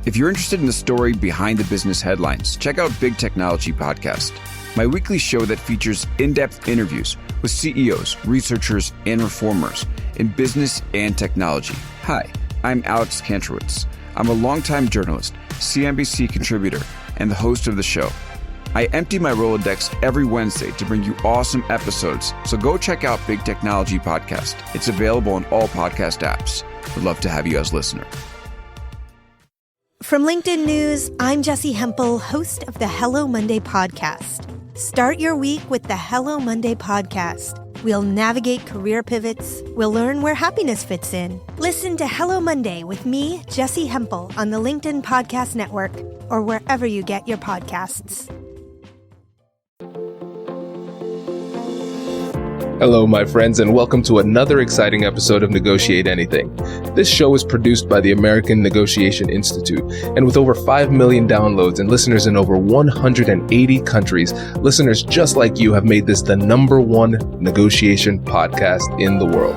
If you're interested in the story behind the business headlines, check out Big Technology Podcast, my weekly show that features in-depth interviews with CEOs, researchers, and reformers in business and technology. Hi, I'm Alex Kantrowitz. I'm a longtime journalist, CNBC contributor, and the host of the show. I empty my Rolodex every Wednesday to bring you awesome episodes, so go check out Big Technology Podcast. It's available on all podcast apps. Would love to have you as a listener. From LinkedIn News, I'm Jessie Hempel, host of the Hello Monday podcast. Start your week with the Hello Monday podcast. We'll navigate career pivots. We'll learn where happiness fits in. Listen to Hello Monday with me, Jessie Hempel, on the LinkedIn Podcast Network or wherever you get your podcasts. Hello, my friends, and welcome to another exciting episode of Negotiate Anything. This show is produced by the American Negotiation Institute, and with over 5 million downloads and listeners in over 180 countries, listeners just like you have made this the #1 negotiation podcast in the world.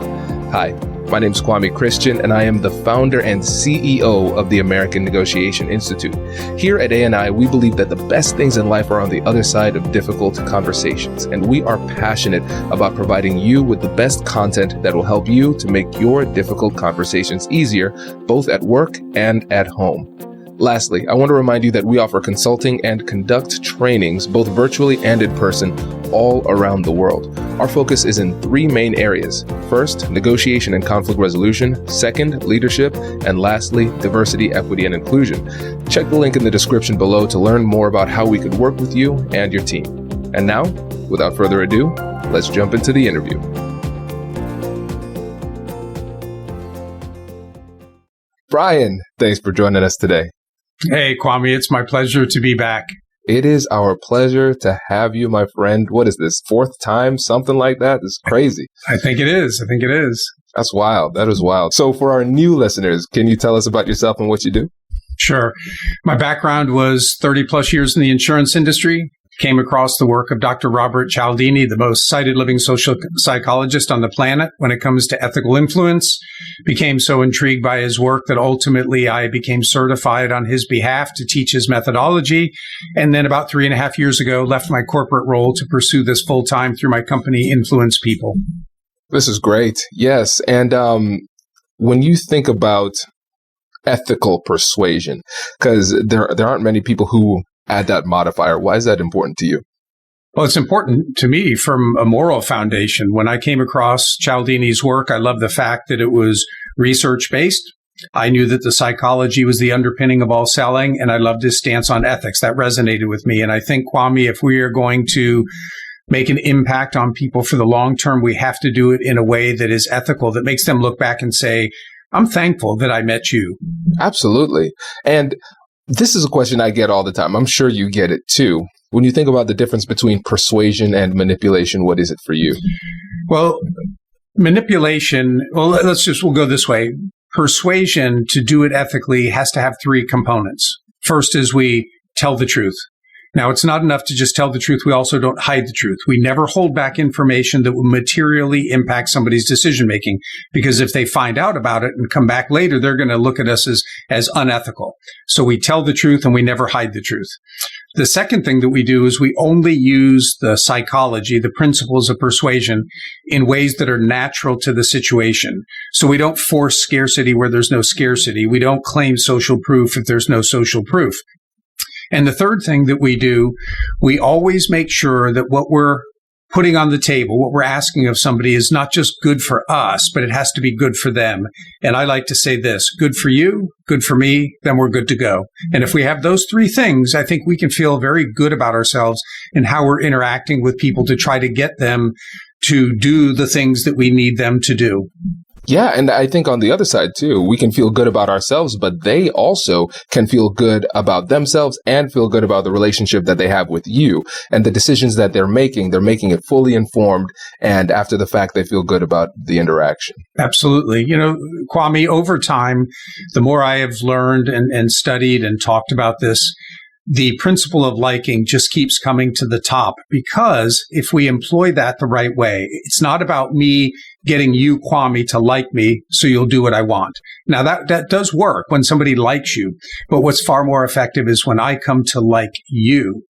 Hi. My name is Kwame Christian, and I am the founder and CEO of the American Negotiation Institute. Here at ANI, we believe that the best things in life are on the other side of difficult conversations, and we are passionate about providing you with the best content that will help you to make your difficult conversations easier, both at work and at home. Lastly, I want to remind you that we offer consulting and conduct trainings, both virtually and in person, all around the world. Our focus is in 3 main areas. First, negotiation and conflict resolution. Second, leadership. And lastly, diversity, equity, and inclusion. Check the link in the description below to learn more about how we could work with you and your team. And now, without further ado, let's jump into the interview. Brian, thanks for joining us today. Hey, Kwame, it's my pleasure to be back. It is our pleasure to have you, my friend. What is this, 4th time, something like that? It's crazy. I think it is. That's wild. That is wild. So for our new listeners, can you tell us about yourself and what you do? Sure. My background was 30 plus years in the insurance industry. Came across the work of Dr. Robert 𝗖ialdini, the most cited living social psychologist on the planet when it comes to ethical influence. Became so intrigued by his work that ultimately I became certified on his behalf to teach his methodology. And then about 3.5 years ago, left my corporate role to pursue this full time through my company, Influence People. This is great. Yes. And when you think about ethical persuasion, because there aren't many people who add that modifier. Why is that important to you? Well, it's important to me from a moral foundation. When I came across 𝗖ialdini's work, I love the fact that it was research-based. I knew that the psychology was the underpinning of all selling, and I loved his stance on ethics. That resonated with me. And I think, Kwame, if we are going to make an impact on people for the long term, we have to do it in a way that is ethical, that makes them look back and say, I'm thankful that I met you. Absolutely. And this is a question I get all the time. I'm sure you get it too. When you think about the difference between persuasion and manipulation, what is it for you? Well, manipulation, we'll go this way. Persuasion, to do it ethically, has to have 3 components. First is we tell the truth. Now, it's not enough to just tell the truth. We also don't hide the truth. We never hold back information that will materially impact somebody's decision-making, because if they find out about it and come back later, they're going to look at us as unethical. So we tell the truth and we never hide the truth. The second thing that we do is we only use the psychology, the principles of persuasion, in ways that are natural to the situation. So we don't force scarcity where there's no scarcity. We don't claim social proof if there's no social proof. And the third thing that we do, we always make sure that what we're putting on the table, what we're asking of somebody, is not just good for us, but it has to be good for them. And I like to say this: good for you, good for me, then we're good to go. And if we have those 3 things, I think we can feel very good about ourselves and how we're interacting with people to try to get them to do the things that we need them to do. Yeah, and I think on the other side too, we can feel good about ourselves, but they also can feel good about themselves and feel good about the relationship that they have with you and the decisions that they're making it fully informed, and after the fact, they feel good about the interaction. Absolutely. You know, Kwame, over time, the more I have learned and studied and talked about this, the principle of liking just keeps coming to the top, because if we employ that the right way, it's not about me getting you, Kwame, to like me so you'll do what I want. Now, that does work when somebody likes you, but what's far more effective is when I come to like you.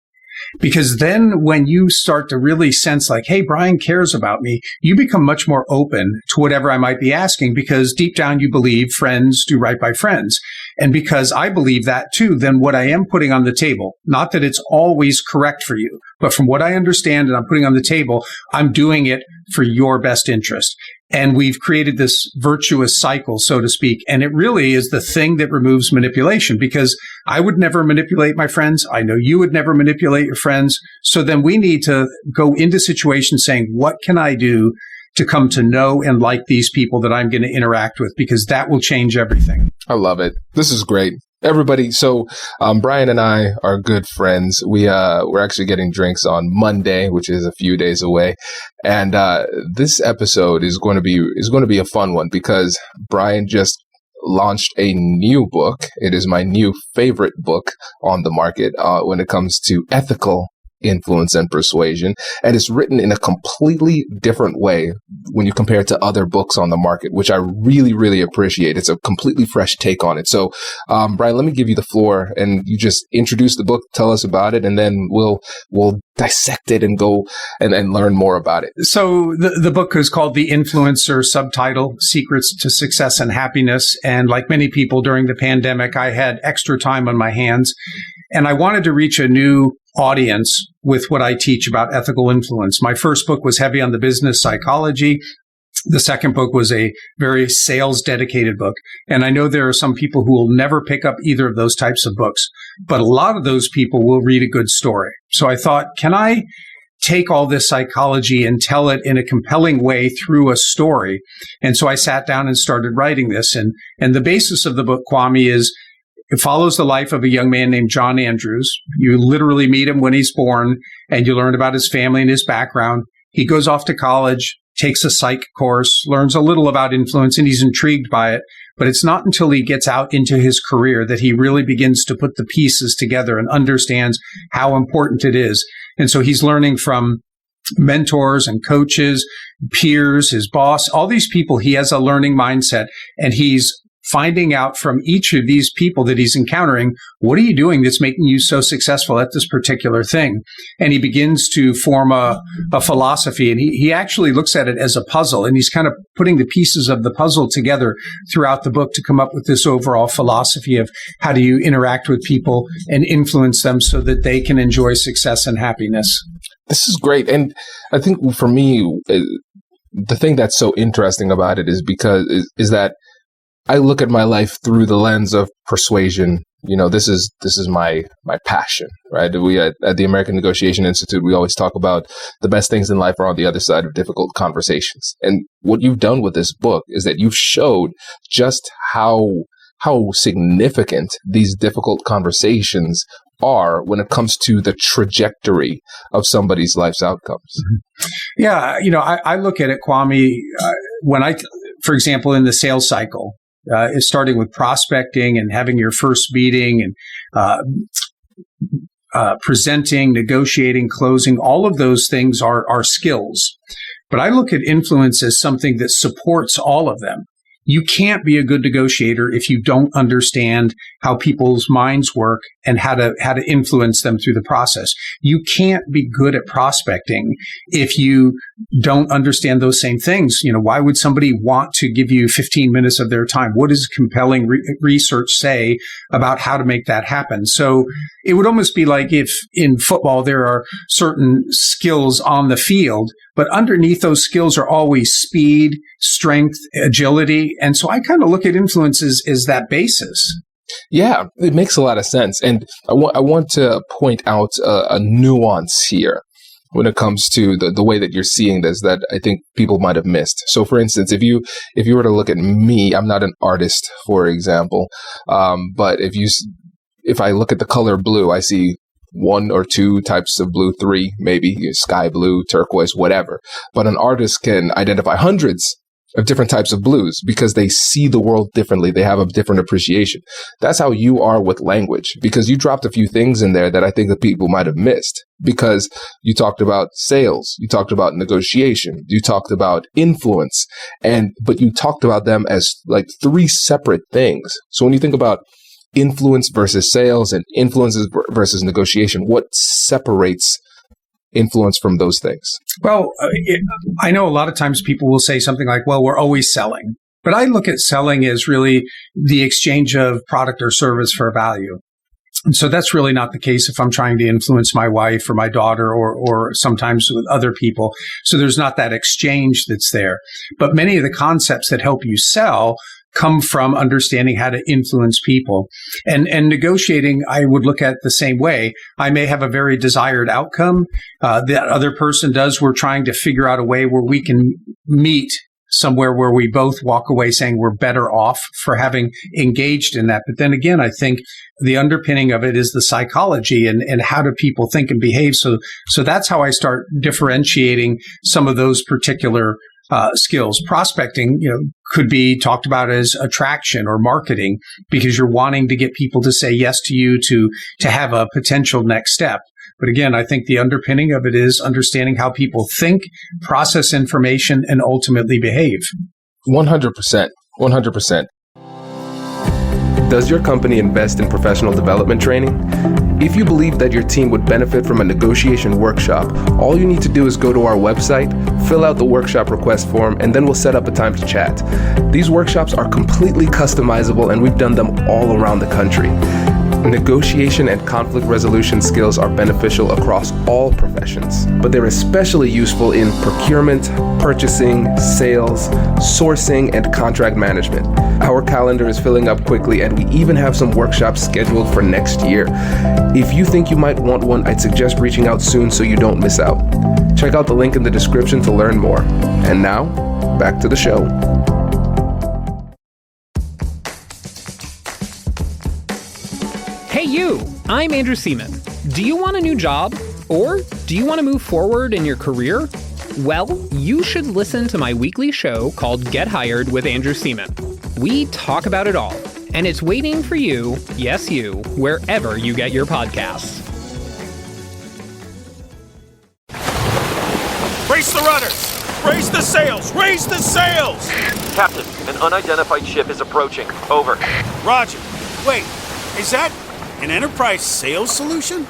Because then when you start to really sense like, hey, Brian cares about me, you become much more open to whatever I might be asking, because deep down you believe friends do right by friends. And because I believe that too, then what I am putting on the table, not that it's always correct for you, but from what I understand and I'm putting on the table, I'm doing it for your best interest. And we've created this virtuous cycle, so to speak. And it really is the thing that removes manipulation, because I would never manipulate my friends. I know you would never manipulate your friends. So then we need to go into situations saying, what can I do to come to know and like these people that I'm going to interact with? Because that will change everything. I love it. This is great. Everybody, so Brian and I are good friends. We're actually getting drinks on Monday, which is a few days away, and this episode is going to be a fun one, because Brian just launched a new book. It is my new favorite book on the market when it comes to ethical influence and persuasion, and it's written in a completely different way when you compare it to other books on the market, which I really, really appreciate. It's a completely fresh take on it. So, Brian, let me give you the floor, and you just introduce the book, tell us about it, and then we'll dissect it and go and learn more about it. So the book is called The Influencer, subtitle, Secrets to Success and Happiness. And like many people during the pandemic, I had extra time on my hands, and I wanted to reach a new audience with what I teach about ethical influence. My first book was heavy on the business psychology. The second book was a very sales dedicated book. And I know there are some people who will never pick up either of those types of books, but a lot of those people will read a good story. So I thought, can I take all this psychology and tell it in a compelling way through a story? And so I sat down and started writing this. And the basis of the book, Kwame, is it follows the life of a young man named John Andrews. You literally meet him when he's born, and you learn about his family and his background. He goes off to college, takes a psych course, learns a little about influence, and he's intrigued by it. But it's not until he gets out into his career that he really begins to put the pieces together and understands how important it is. And so he's learning from mentors and coaches, peers, his boss, all these people. He has a learning mindset, and he's finding out from each of these people that he's encountering, what are you doing that's making you so successful at this particular thing? And he begins to form a philosophy, and he actually looks at it as a puzzle, and he's kind of putting the pieces of the puzzle together throughout the book to come up with this overall philosophy of how do you interact with people and influence them so that they can enjoy success and happiness. This is great. And I think for me, the thing that's so interesting about it is that I look at my life through the lens of persuasion. You know, this is my passion, right? We at the American Negotiation Institute, we always talk about the best things in life are on the other side of difficult conversations. And what you've done with this book is that you've showed just how significant these difficult conversations are when it comes to the trajectory of somebody's life's outcomes. Mm-hmm. Yeah, you know, I look at it, Kwame, for example, in the sales cycle, is starting with prospecting and having your first meeting and presenting, negotiating, closing. All of those things are skills. But I look at influence as something that supports all of them. You can't be a good negotiator if you don't understand how people's minds work and how to influence them through the process. You can't be good at prospecting if you don't understand those same things. You know, why would somebody want to give you 15 minutes of their time? What does compelling research say about how to make that happen? So it would almost be like if in football there are certain skills on the field, but underneath those skills are always speed, strength, agility. And so I kind of look at influences as that basis. Yeah, it makes a lot of sense. And I want to point out a nuance here when it comes to the way that you're seeing this that I think people might have missed. So for instance, if you were to look at me, I'm not an artist, for example, but if I look at the color blue, I see one or two types of blue, three, maybe sky blue, turquoise, whatever. But an artist can identify hundreds of different types of blues because they see the world differently. They have a different appreciation. That's how you are with language, because you dropped a few things in there that I think that people might have missed, because you talked about sales, you talked about negotiation, you talked about influence, but you talked about them as like three separate things. So when you think about influence versus sales and influences versus negotiation, what separates influence from those things? Well, I know a lot of times people will say something like, well, we're always selling. But I look at selling as really the exchange of product or service for value. And so that's really not the case if I'm trying to influence my wife or my daughter or sometimes with other people. So there's not that exchange that's there. But many of the concepts that help you sell come from understanding how to influence people. And negotiating, I would look at the same way. I may have a very desired outcome. That other person does. We're trying to figure out a way where we can meet somewhere where we both walk away saying we're better off for having engaged in that. But then again, I think the underpinning of it is the psychology and how do people think and behave. So that's how I start differentiating some of those particular skills. Prospecting, could be talked about as attraction or marketing, because you're wanting to get people to say yes to you to have a potential next step. But again, I think the underpinning of it is understanding how people think, process information, and ultimately behave. 100%. 100%. Does your company invest in professional development training? If you believe that your team would benefit from a negotiation workshop, all you need to do is go to our website, fill out the workshop request form, and then we'll set up a time to chat. These workshops are completely customizable, and we've done them all around the country. Negotiation and conflict resolution skills are beneficial across all professions, but they're especially useful in procurement, purchasing, sales, sourcing, and contract management. Our calendar is filling up quickly, and we even have some workshops scheduled for next year. If you think you might want one, I'd suggest reaching out soon so you don't miss out. Check out the link in the description to learn more. And now, back to the show. Hey you, I'm Andrew Seaman. Do you want a new job? Or do you want to move forward in your career? Well, you should listen to my weekly show called Get Hired with Andrew Seaman. We talk about it all, and it's waiting for you, yes you, wherever you get your podcasts. Brace the rudders! Raise the sails! Raise the sails! Captain, an unidentified ship is approaching. Over. Roger. Wait, is that an enterprise sales solution?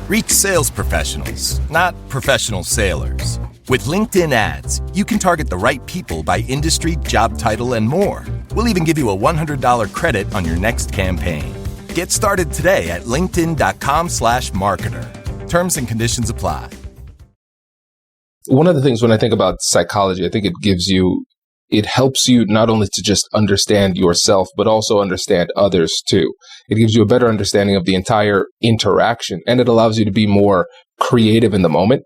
Reach sales professionals, not professional sailors. With LinkedIn ads, you can target the right people by industry, job title, and more. We'll even give you a $100 credit on your next campaign. Get started today at linkedin.com/marketer. Terms and conditions apply. One of the things when I think about psychology, I think it helps you not only to just understand yourself, but also understand others too. It gives you a better understanding of the entire interaction, and it allows you to be more creative in the moment.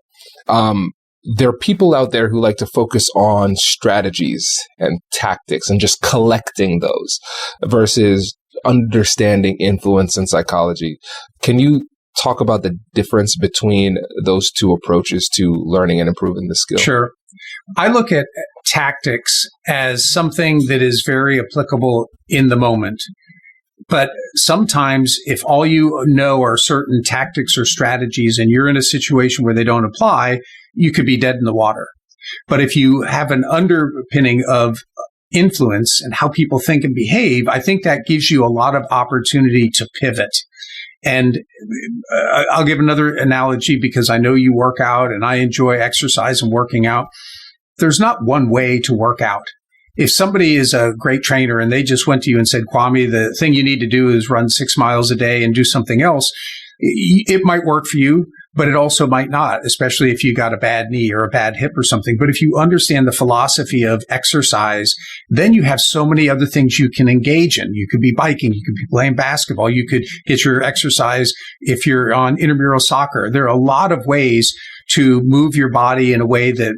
There are people out there who like to focus on strategies and tactics and just collecting those versus understanding influence and psychology. Can you talk about the difference between those two approaches to learning and improving the skill? Sure. I look at tactics as something that is very applicable in the moment. But sometimes if all you know are certain tactics or strategies and you're in a situation where they don't apply, you could be dead in the water. But if you have an underpinning of influence and how people think and behave, I think that gives you a lot of opportunity to pivot. And I'll give another analogy because I know you work out and I enjoy exercise and working out. There's not one way to work out. If somebody is a great trainer and they just went to you and said, Kwame, the thing you need to do is run 6 miles a day and do something else, it might work for you, but it also might not, especially if you got a bad knee or a bad hip or something. But if you understand the philosophy of exercise, then you have so many other things you can engage in. You could be biking. You could be playing basketball. You could get your exercise if you're on intramural soccer. There are a lot of ways to move your body in a way that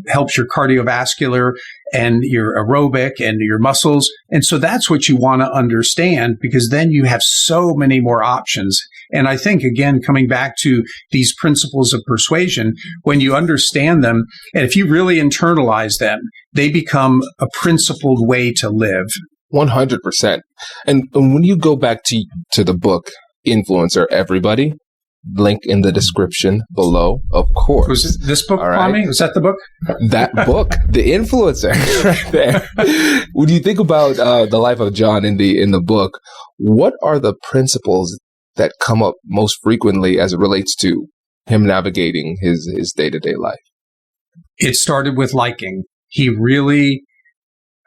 helps your cardiovascular and your aerobic and your muscles. And so that's what you want to understand, because then you have so many more options. And I think, again, coming back to these principles of persuasion, when you understand them, and if you really internalize them, they become a principled way to live. 100%. And when you go back to the book, Influencer Everybody, link in the description below, of course. Was this book, Kwame? Right. Was that the book? That book, The Influencer, right there. When you think about the life of John in the book, what are the principles that come up most frequently as it relates to him navigating his day-to-day life? It started with liking. He really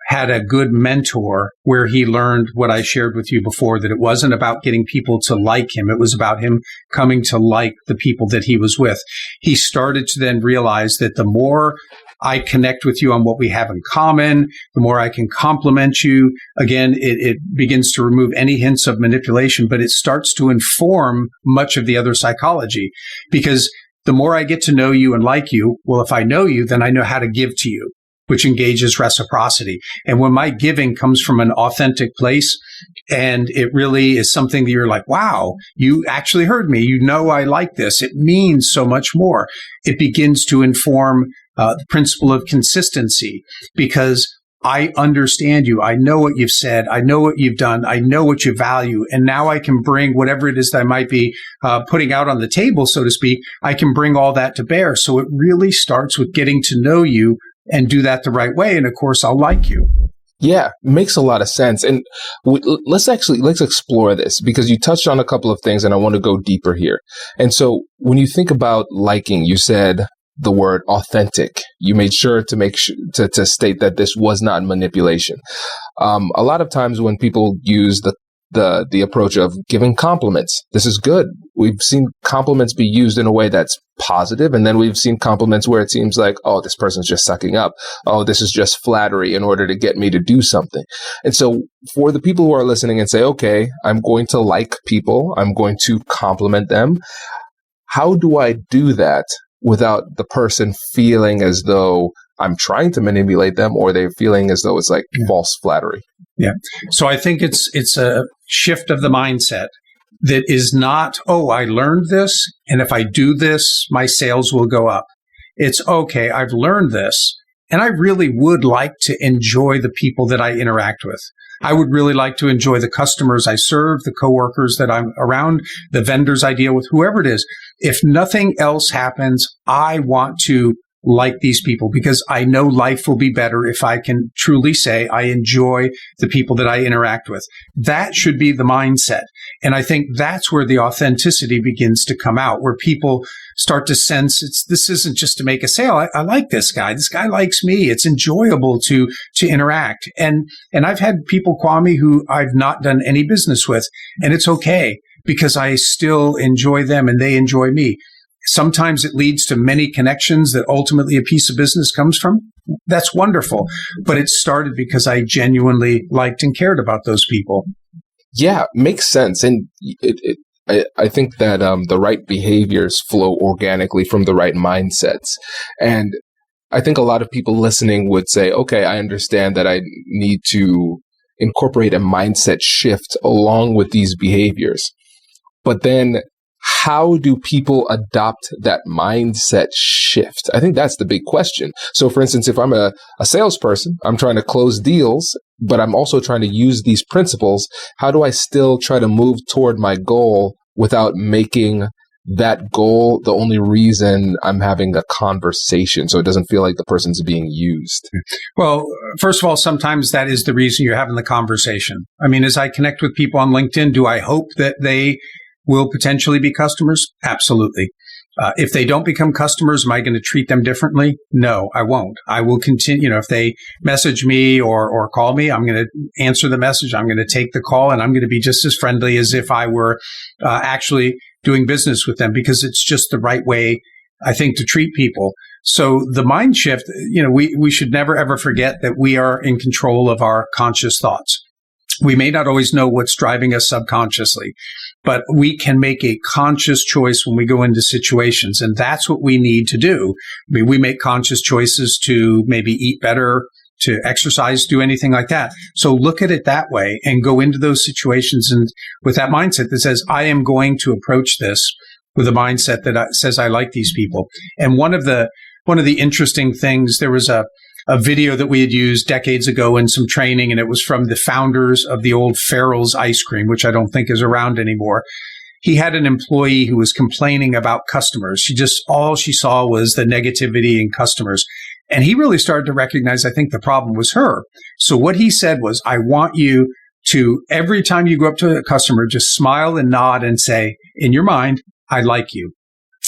had a good mentor where he learned what I shared with you before, that it wasn't about getting people to like him. It was about him coming to like the people that he was with. He started to then realize that the more I connect with you on what we have in common, the more I can compliment you. Again, it begins to remove any hints of manipulation, but it starts to inform much of the other psychology, because the more I get to know you and like you, well, if I know you, then I know how to give to you, which engages reciprocity. And when my giving comes from an authentic place, and it really is something that you're like, wow, you actually heard me. You know, I like this. It means so much more. It begins to inform the principle of consistency, because I understand you. I know what you've said. I know what you've done. I know what you value. And now I can bring whatever it is that I might be putting out on the table, so to speak. I can bring all that to bear. So it really starts with getting to know you and do that the right way. And of course, I'll like you. Yeah, makes a lot of sense. And let's explore this, because you touched on a couple of things and I want to go deeper here. And so when you think about liking, you said the word authentic. You made sure to state that this was not manipulation. A lot of times when people use the approach of giving compliments, this is good. We've seen compliments be used in a way that's positive, and then we've seen compliments where it seems like, oh, this person's just sucking up. Oh, this is just flattery in order to get me to do something. And so for the people who are listening and say, okay, I'm going to like people, I'm going to compliment them, how do I do that without the person feeling as though I'm trying to manipulate them, or they're feeling as though it's like false flattery? Yeah. So I think it's a shift of the mindset that is not, oh, I learned this, and if I do this, my sales will go up. It's, okay, I've learned this, and I really would like to enjoy the people that I interact with. I would really like to enjoy the customers I serve, the coworkers that I'm around, the vendors I deal with, whoever it is. If nothing else happens, I want to like these people, because I know life will be better if I can truly say I enjoy the people that I interact with. That should be the mindset. And I think that's where the authenticity begins to come out, where people start to sense this isn't just to make a sale. I like this guy. This guy likes me. It's enjoyable to interact. And I've had people, Kwame, who I've not done any business with, and it's okay, because I still enjoy them and they enjoy me. Sometimes it leads to many connections that ultimately a piece of business comes from. That's wonderful. But it started because I genuinely liked and cared about those people. Yeah, makes sense. And I think that the right behaviors flow organically from the right mindsets. And I think a lot of people listening would say, okay, I understand that I need to incorporate a mindset shift along with these behaviors. But then how do people adopt that mindset shift? I think that's the big question. So for instance, if I'm a salesperson, I'm trying to close deals, but I'm also trying to use these principles, how do I still try to move toward my goal without making that goal the only reason I'm having a conversation, so it doesn't feel like the person's being used? Well, first of all, sometimes that is the reason you're having the conversation. I mean, as I connect with people on LinkedIn, do I hope that they will potentially be customers? Absolutely. If they don't become customers, am I going to treat them differently? No, I won't. I will continue. If they message me or call me, I'm going to answer the message. I'm going to take the call, and I'm going to be just as friendly as if I were actually doing business with them, because it's just the right way, I think, to treat people. So the mind shift, we should never, ever forget that we are in control of our conscious thoughts. We may not always know what's driving us subconsciously, but we can make a conscious choice when we go into situations. And that's what we need to do. I mean, we make conscious choices to maybe eat better, to exercise, do anything like that. So look at it that way and go into those situations and with that mindset that says, I am going to approach this with a mindset that says, I like these people. And one of the interesting things, there was a video that we had used decades ago in some training, and it was from the founders of the old Farrell's ice cream, which I don't think is around anymore. He had an employee who was complaining about customers. All she saw was the negativity in customers. And he really started to recognize, I think the problem was her. So what he said was, I want you to, every time you go up to a customer, just smile and nod and say, in your mind, I like you.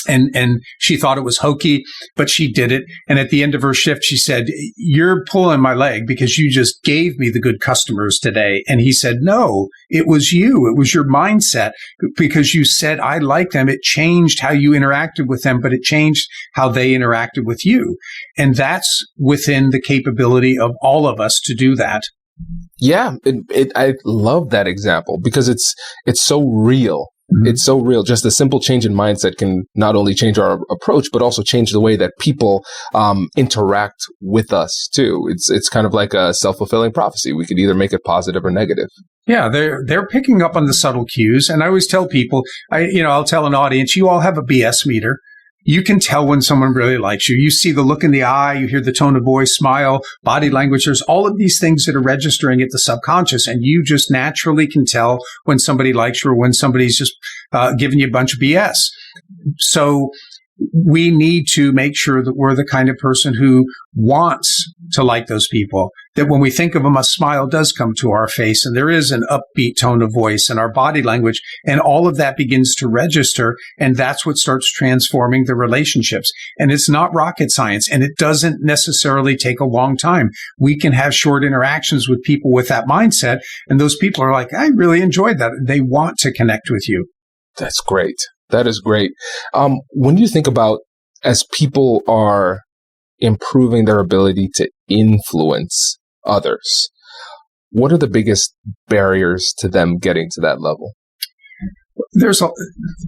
And she thought it was hokey, but she did it. And at the end of her shift, she said, you're pulling my leg because you just gave me the good customers today. And he said, no, it was you. It was your mindset because you said, I like them. It changed how you interacted with them, but it changed how they interacted with you. And that's within the capability of all of us to do that. Yeah, I love that example because it's so real. Mm-hmm. It's so real. Just a simple change in mindset can not only change our approach, but also change the way that people interact with us too. It's kind of like a self-fulfilling prophecy. We could either make it positive or negative. Yeah, they're picking up on the subtle cues. And I always tell people, I'll tell an audience, you all have a BS meter. You can tell when someone really likes you. You see the look in the eye, you hear the tone of voice, smile, body language. There's all of these things that are registering at the subconscious, and you just naturally can tell when somebody likes you or when somebody's just giving you a bunch of BS. So we need to make sure that we're the kind of person who wants to like those people, that when we think of them, a smile does come to our face and there is an upbeat tone of voice and our body language, and all of that begins to register, and that's what starts transforming the relationships. And it's not rocket science, and it doesn't necessarily take a long time. We can have short interactions with people with that mindset, and those people are like, I really enjoyed that. They want to connect with you. That's great. That is great. When you think about as people are improving their ability to influence others, what are the biggest barriers to them getting to that level? There's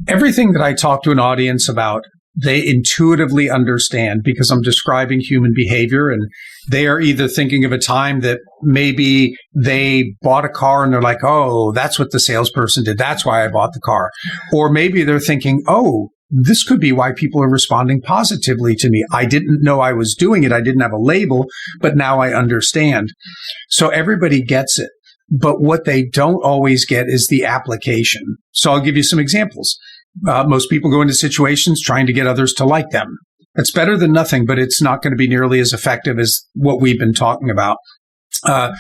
everything that I talk to an audience about, they intuitively understand because I'm describing human behavior, and they are either thinking of a time that maybe they bought a car and they're like, oh, that's what the salesperson did. That's why I bought the car. Or maybe they're thinking, oh, this could be why people are responding positively to me. I didn't know I was doing it. I didn't have a label, but now I understand. So everybody gets it. But what they don't always get is the application. So I'll give you some examples. Most people go into situations trying to get others to like them. It's better than nothing, but it's not going to be nearly as effective as what we've been talking about. A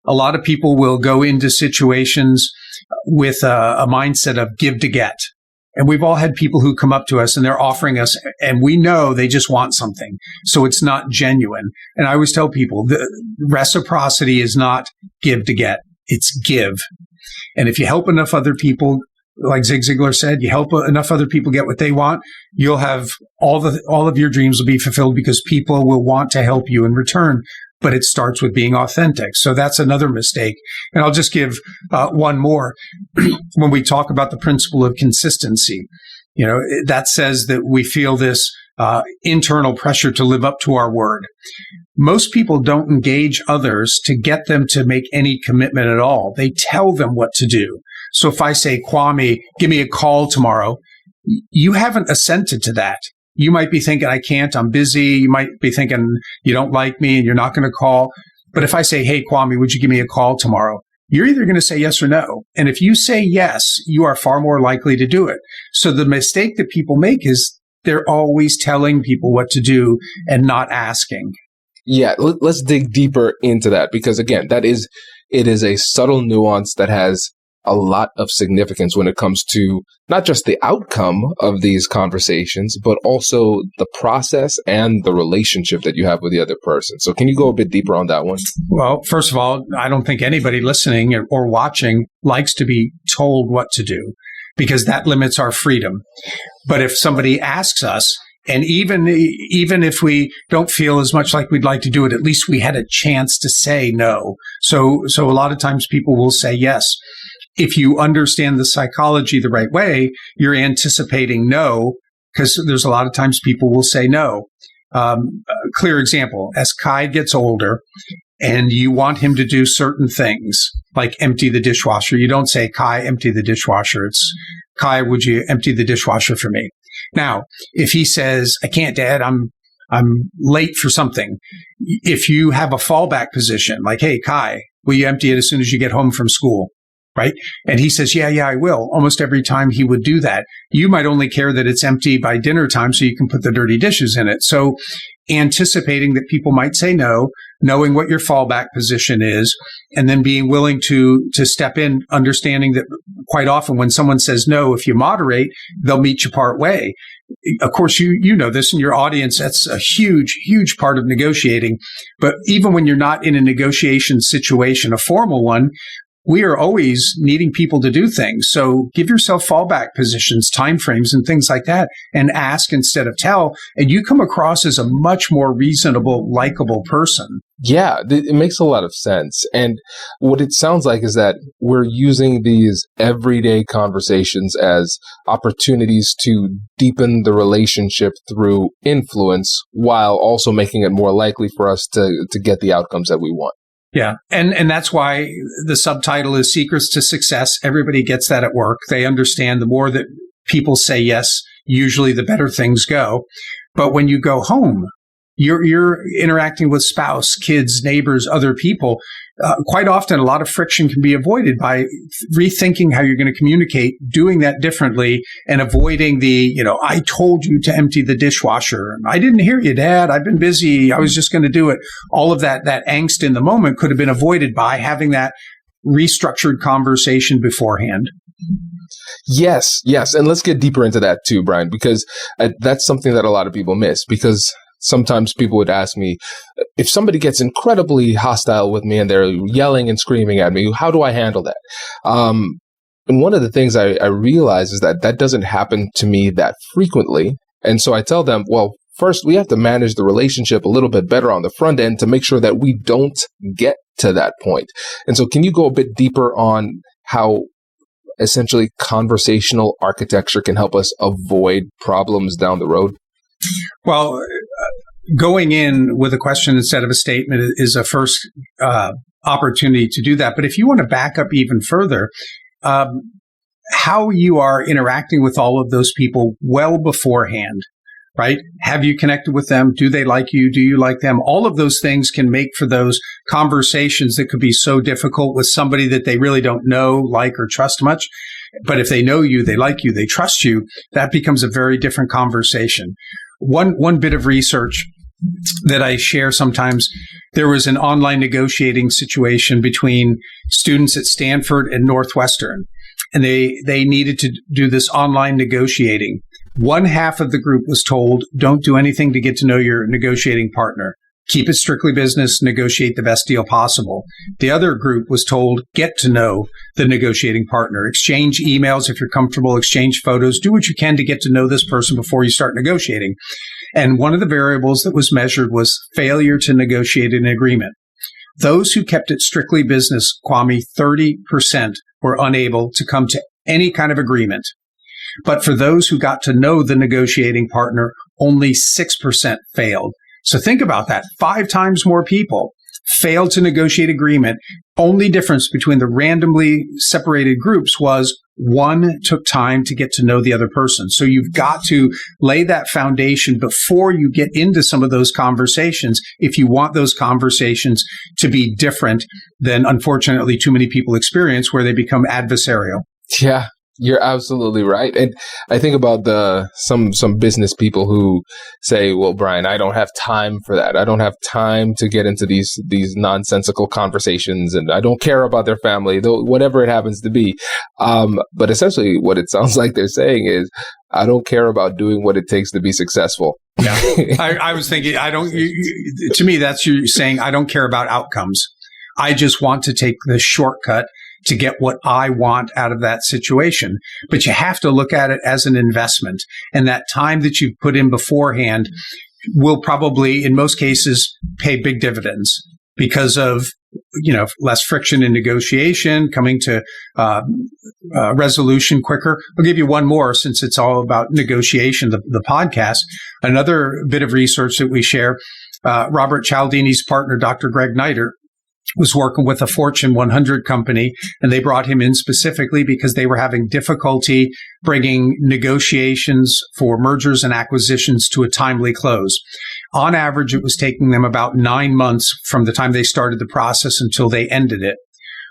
lot of people will go into situations with a mindset of give to get. And we've all had people who come up to us and they're offering us, and we know they just want something. So it's not genuine. And I always tell people the reciprocity is not give to get. It's give. And if you help enough other people, like Zig Ziglar said, you help enough other people get what they want, you'll have all of your dreams will be fulfilled because people will want to help you in return. But it starts with being authentic. So that's another mistake. And I'll just give one more. When we talk about the principle of consistency, that says that we feel this internal pressure to live up to our word. Most people don't engage others to get them to make any commitment at all. They tell them what to do. So if I say, Kwame, give me a call tomorrow, you haven't assented to that. You might be thinking, I can't, I'm busy. You might be thinking, you don't like me and you're not going to call. But if I say, hey, Kwame, would you give me a call tomorrow? You're either going to say yes or no. And if you say yes, you are far more likely to do it. So the mistake that people make is they're always telling people what to do and not asking. Yeah, let's dig deeper into that because, again, it is a subtle nuance that has a lot of significance when it comes to not just the outcome of these conversations, but also the process and the relationship that you have with the other person. So can you go a bit deeper on that one? Well, first of all, I don't think anybody listening or watching likes to be told what to do because that limits our freedom. But if somebody asks us, and even if we don't feel as much like we'd like to do it, at least we had a chance to say no. So a lot of times people will say yes. If you understand the psychology the right way, you're anticipating no, because there's a lot of times people will say no. Clear example, as Kai gets older and you want him to do certain things, like empty the dishwasher. You don't say, Kai, empty the dishwasher. It's, Kai, would you empty the dishwasher for me? Now, if he says, I can't, Dad, I'm late for something. If you have a fallback position, like, hey, Kai, will you empty it as soon as you get home from school? Right? And he says, yeah, I will. Almost every time he would do that. You might only care that it's empty by dinner time so you can put the dirty dishes in it. So anticipating that people might say no, knowing what your fallback position is, and then being willing to step in, understanding that quite often when someone says no, if you moderate, they'll meet you part way. Of course, you know this in your audience. That's a huge, huge part of negotiating. But even when you're not in a negotiation situation, a formal one, we are always needing people to do things. So give yourself fallback positions, timeframes, and things like that, and ask instead of tell. And you come across as a much more reasonable, likable person. Yeah, it makes a lot of sense. And what it sounds like is that we're using these everyday conversations as opportunities to deepen the relationship through influence, while also making it more likely for us to get the outcomes that we want. Yeah. And that's why the subtitle is Secrets to Success. Everybody gets that at work. They understand the more that people say yes, usually the better things go. But when you go home, you're interacting with spouse, kids, neighbors, other people. Quite often, a lot of friction can be avoided by rethinking how you're going to communicate, doing that differently, and avoiding the, I told you to empty the dishwasher. I didn't hear you, Dad. I've been busy. I was just going to do it. All of that angst in the moment could have been avoided by having that restructured conversation beforehand. Yes. And let's get deeper into that too, Brian, because that's something that a lot of people miss. Because sometimes people would ask me, if somebody gets incredibly hostile with me and they're yelling and screaming at me, how do I handle that? And one of the things I realize is that doesn't happen to me that frequently. And so I tell them, well, first, we have to manage the relationship a little bit better on the front end to make sure that we don't get to that point. And so can you go a bit deeper on how essentially conversational architecture can help us avoid problems down the road? Well, going in with a question instead of a statement is a first opportunity to do that. But if you want to back up even further, how you are interacting with all of those people well beforehand, right? Have you connected with them? Do they like you? Do you like them? All of those things can make for those conversations that could be so difficult with somebody that they really don't know, like, or trust much. But if they know you, they like you, they trust you, that becomes a very different conversation. One bit of research that I share sometimes, there was an online negotiating situation between students at Stanford and Northwestern, and they needed to do this online negotiating. One half of the group was told, don't do anything to get to know your negotiating partner. Keep it strictly business, negotiate the best deal possible. The other group was told, get to know the negotiating partner. Exchange emails if you're comfortable, exchange photos, do what you can to get to know this person before you start negotiating. And one of the variables that was measured was failure to negotiate an agreement. Those who kept it strictly business, Kwame, 30% were unable to come to any kind of agreement. But for those who got to know the negotiating partner, only 6% failed. So think about that. 5 times more people failed to negotiate agreement. Only difference between the randomly separated groups was one took time to get to know the other person. So you've got to lay that foundation before you get into some of those conversations if you want those conversations to be different than, unfortunately, too many people experience where they become adversarial. Yeah. You're absolutely right. And I think about some business people who say, well, Brian, I don't have time for that. I don't have time to get into these nonsensical conversations, and I don't care about their family, though, whatever it happens to be. But essentially what it sounds like they're saying is, I don't care about doing what it takes to be successful. Yeah. I was thinking, to me, that's you saying, I don't care about outcomes. I just want to take the shortcut to get what I want out of that situation. But you have to look at it as an investment. And that time that you've put in beforehand will probably, in most cases, pay big dividends because of, less friction in negotiation, coming to resolution quicker. I'll give you one more since it's all about negotiation, the podcast. Another bit of research that we share, Robert Cialdini's partner, Dr. Greg Neiter, was working with a Fortune 100 company, and they brought him in specifically because they were having difficulty bringing negotiations for mergers and acquisitions to a timely close. On average, it was taking them about 9 months from the time they started the process until they ended it.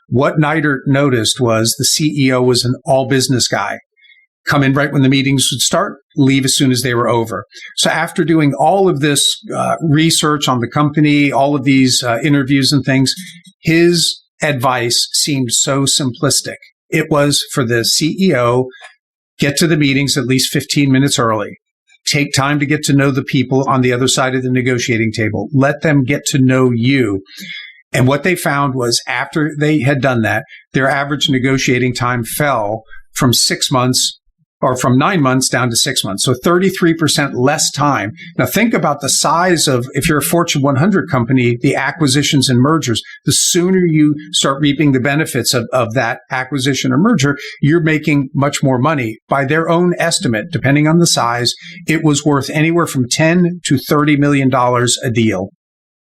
What Neidert noticed was the CEO was an all-business guy. Come in right when the meetings would start, leave as soon as they were over. So after doing all of this research on the company, all of these interviews and things, his advice seemed so simplistic. It was for the CEO, get to the meetings at least 15 minutes early. Take time to get to know the people on the other side of the negotiating table. Let them get to know you. And what they found was after they had done that, their average negotiating time fell from 6 months or from 9 months down to 6 months. So 33% less time. Now think about the size of, if you're a Fortune 100 company, the acquisitions and mergers, the sooner you start reaping the benefits of that acquisition or merger, you're making much more money. By their own estimate, depending on the size, it was worth anywhere from $10 to $30 million a deal.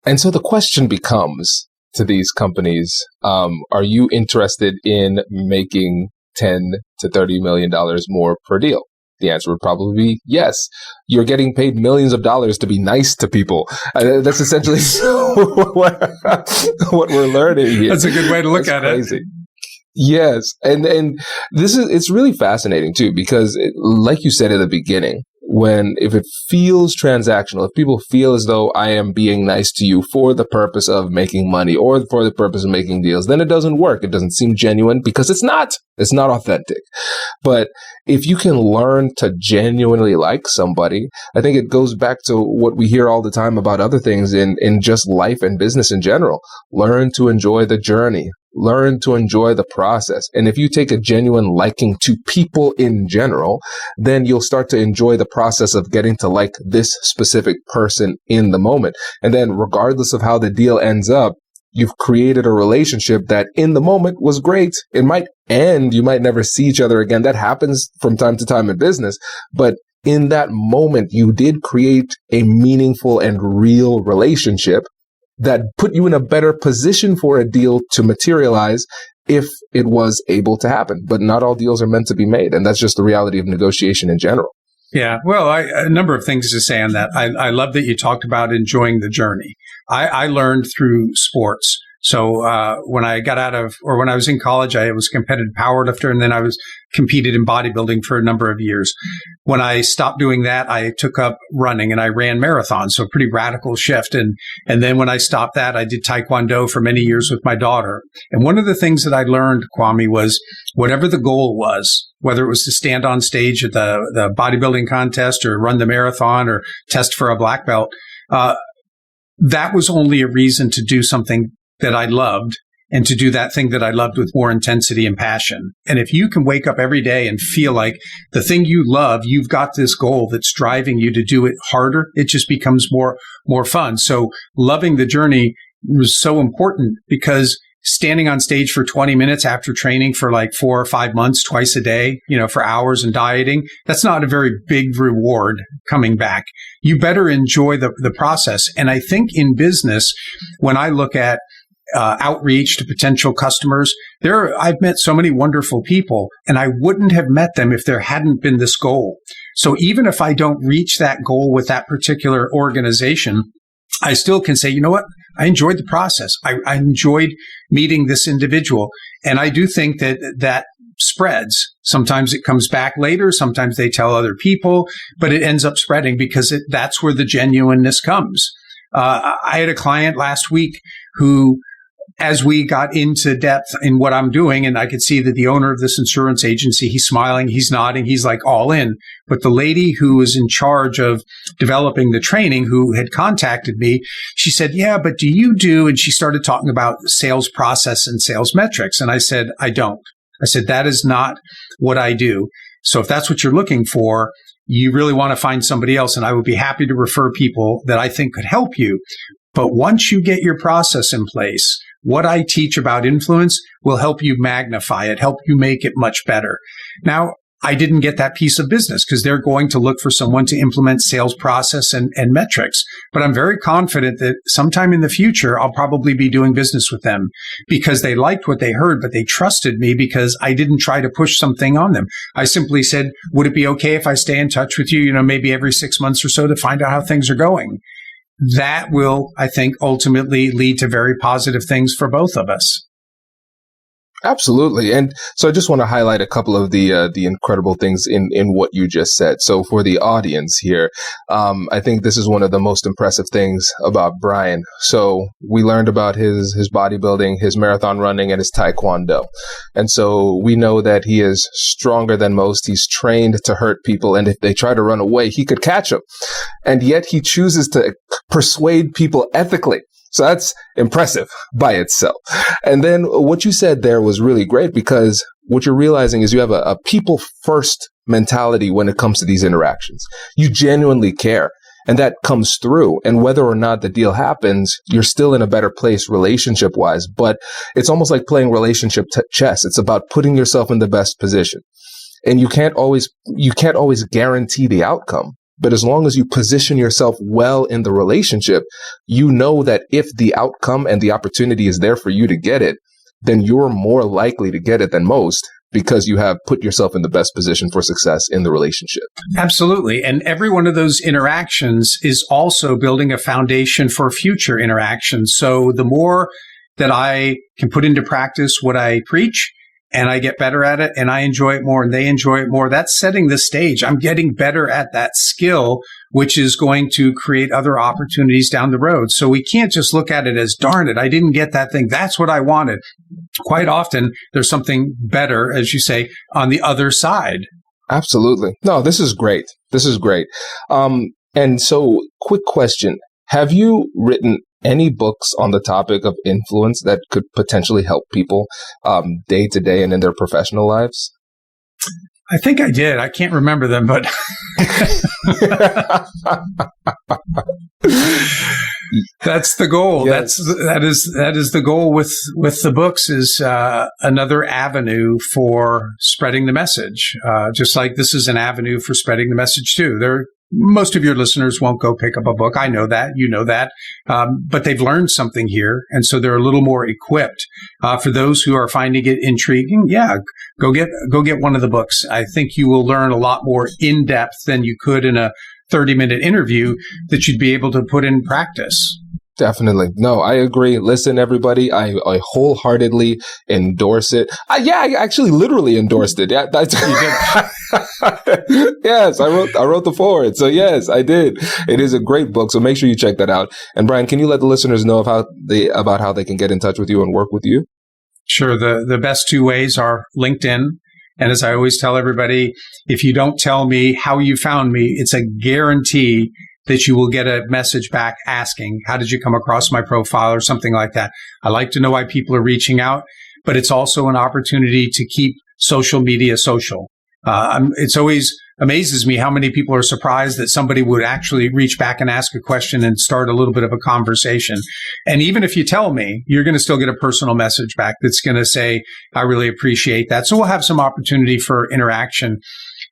And so the question becomes to these companies, are you interested in making $10 to $30 million more per deal? The answer would probably be yes. You're getting paid millions of dollars to be nice to people. That's essentially what we're learning here. That's a good way to look at it. Yes. And it's really fascinating too, because like you said at the beginning, if it feels transactional, if people feel as though I am being nice to you for the purpose of making money or for the purpose of making deals, then it doesn't work. It doesn't seem genuine because it's not authentic. But if you can learn to genuinely like somebody, I think it goes back to what we hear all the time about other things in just life and business in general. Learn to enjoy the journey. Learn to enjoy the process. And if you take a genuine liking to people in general, then you'll start to enjoy the process of getting to like this specific person in the moment. And then regardless of how the deal ends up, you've created a relationship that in the moment was great. It might end. You might never see each other again. That happens from time to time in business. But in that moment, you did create a meaningful and real relationship that put you in a better position for a deal to materialize if it was able to happen. But not all deals are meant to be made. And that's just the reality of negotiation in general. Yeah. Well, a number of things to say on that. I love that you talked about enjoying the journey. I learned through sports. So when I was in college, I was a competitive powerlifter, and then I competed in bodybuilding for a number of years. When I stopped doing that, I took up running and I ran marathons. So a pretty radical shift. And then when I stopped that, I did Taekwondo for many years with my daughter. And one of the things that I learned, Kwame, was whatever the goal was, whether it was to stand on stage at the bodybuilding contest or run the marathon or test for a black belt, that was only a reason to do something that I loved and to do that thing that I loved with more intensity and passion. And if you can wake up every day and feel like the thing you love, you've got this goal that's driving you to do it harder, it just becomes more fun. So loving the journey was so important, because standing on stage for 20 minutes after training for like 4 or 5 months, twice a day, for hours and dieting, that's not a very big reward coming back. You better enjoy the process. And I think in business, when I look at outreach to potential customers, I've met so many wonderful people, and I wouldn't have met them if there hadn't been this goal. So even if I don't reach that goal with that particular organization, I still can say, you know what? I enjoyed the process. I enjoyed meeting this individual. And I do think that spreads. Sometimes it comes back later. Sometimes they tell other people, but it ends up spreading because that's where the genuineness comes. I had a client last week who, as we got into depth in what I'm doing, and I could see that the owner of this insurance agency, he's smiling, he's nodding, he's like all in. But the lady who was in charge of developing the training, who had contacted me, she said, yeah, but do you do, and she started talking about sales process and sales metrics. And I said, I don't. I said, that is not what I do. So if that's what you're looking for, you really want to find somebody else. And I would be happy to refer people that I think could help you. But once you get your process in place, what I teach about influence will help you magnify it, help you make it much better. Now, I didn't get that piece of business because they're going to look for someone to implement sales process and metrics. But I'm very confident that sometime in the future, I'll probably be doing business with them because they liked what they heard, but they trusted me because I didn't try to push something on them. I simply said, would it be okay if I stay in touch with you, maybe every 6 months or so to find out how things are going? That will, I think, ultimately lead to very positive things for both of us. Absolutely. And so I just want to highlight a couple of the incredible things in what you just said. So for the audience here, I think this is one of the most impressive things about Brian. So we learned about his bodybuilding, his marathon running, and his taekwondo. And so we know that he is stronger than most. He's trained to hurt people. And if they try to run away, he could catch them. And yet he chooses to persuade people ethically. So that's impressive by itself. And then what you said there was really great because what you're realizing is you have a people first mentality when it comes to these interactions. You genuinely care and that comes through. And whether or not the deal happens, you're still in a better place relationship wise. But it's almost like playing relationship chess. It's about putting yourself in the best position. And you can't always guarantee the outcome. But as long as you position yourself well in the relationship, you know that if the outcome and the opportunity is there for you to get it, then you're more likely to get it than most because you have put yourself in the best position for success in the relationship. Absolutely. And every one of those interactions is also building a foundation for future interactions. So the more that I can put into practice what I preach, and I get better at it and I enjoy it more and they enjoy it more, that's setting the stage. I'm getting better at that skill, which is going to create other opportunities down the road. So we can't just look at it as, darn it, I didn't get that thing. That's what I wanted. Quite often, there's something better, as you say, on the other side. Absolutely. No, this is great. This is great. And so quick question. Have you written any books on the topic of influence that could potentially help people day to day and in their professional lives? I think I did. I can't remember them, but that's the goal. Yes. That is the goal with the books is another avenue for spreading the message. Just like this is an avenue for spreading the message too. Most of your listeners won't go pick up a book. I know that. You know that. But they've learned something here. And so they're a little more equipped. For those who are finding it intriguing, go get one of the books. I think you will learn a lot more in depth than you could in a 30-minute interview that you'd be able to put in practice. Definitely. No, I agree. Listen, everybody, I wholeheartedly endorse it. I actually literally endorsed it. Yeah, yes, I wrote the foreword. So yes, I did. It is a great book. So make sure you check that out. And Brian, can you let the listeners know about how they can get in touch with you and work with you? Sure. The best two ways are LinkedIn. And as I always tell everybody, if you don't tell me how you found me, it's a guarantee that you will get a message back asking, how did you come across my profile or something like that? I like to know why people are reaching out, but it's also an opportunity to keep social media social. It's always amazes me how many people are surprised that somebody would actually reach back and ask a question and start a little bit of a conversation. And even if you tell me, you're going to still get a personal message back that's going to say, I really appreciate that. So we'll have some opportunity for interaction.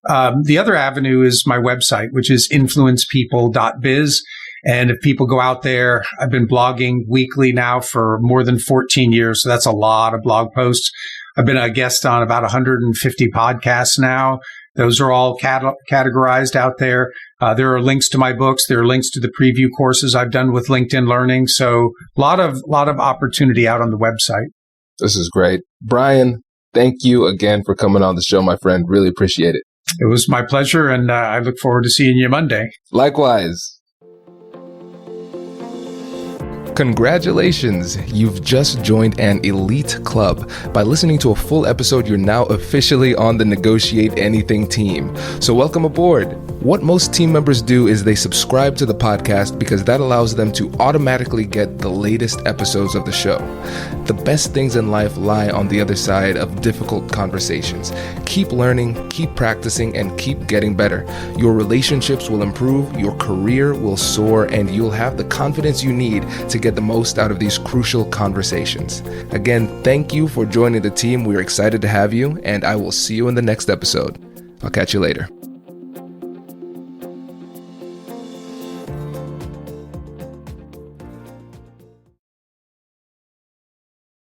The other avenue is my website, which is influencepeople.biz. And if people go out there, I've been blogging weekly now for more than 14 years. So that's a lot of blog posts. I've been a guest on about 150 podcasts now. Those are all categorized out there. There are links to my books. There are links to the preview courses I've done with LinkedIn Learning. So a lot of opportunity out on the website. This is great. Brian, thank you again for coming on the show, my friend. Really appreciate it. It was my pleasure, and I look forward to seeing you Monday. Likewise. Congratulations! You've just joined an elite club. By listening to a full episode, you're now officially on the Negotiate Anything team. So welcome aboard. What most team members do is they subscribe to the podcast because that allows them to automatically get the latest episodes of the show. The best things in life lie on the other side of difficult conversations. Keep learning, keep practicing, and keep getting better. Your relationships will improve, your career will soar, and you'll have the confidence you need to get the most out of these crucial conversations. Again, thank you for joining the team. We're excited to have you, and I will see you in the next episode. I'll catch you later.